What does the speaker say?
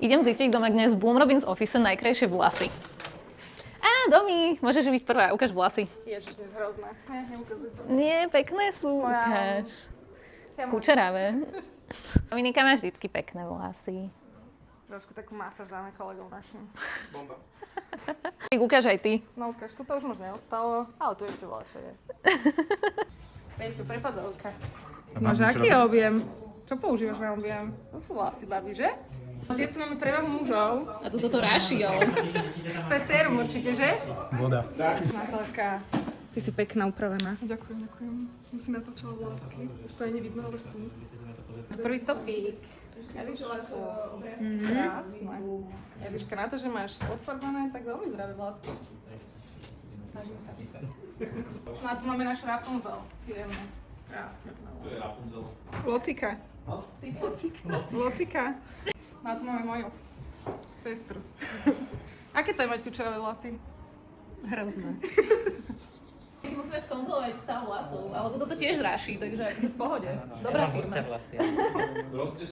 Idem zistiť, kto má dnes v Bloom Robins office najkrajšie vlasy. Domi, môžeš byť prvá, ukáž vlasy. Ježiš, dnes hrozné. Neukazuj to. Nie, pekné sú, ukáž. Kučeravé. Dominika má vždycky pekné vlasy. Trošku takú masáž dáme kolegom našim. Bomba. Ukáž aj ty. No ukáž, toto už možno neostalo, ale tu ešte bola všade. Peťo, prepadovka. Máš aký objem? Čo používaš na objem? To sú vlasy, babi, že? Dnes tu máme prevahu mužov. A tu toto rašiel. To je sérum určite, že? Voda. Natálka, ty si pekná, upravená. Ďakujem. Som si natočila vlásky. Už to aj nevidno, ale sú. Prvý copík. Javičko. Krásne. Javička, na to, že máš odfarbané, tak veľmi zdravé vlásky. Snažím sa. No a tu máme našu Rapunzel. Ideme. Krásne. Locika. Locika. No a tu máme moju sestru. Aké to je mať kučeravé vlasy? Hrozné. Musíme skontrolovať stav vlasov, ale toto tiež raší, takže v pohode. Dobrá firma.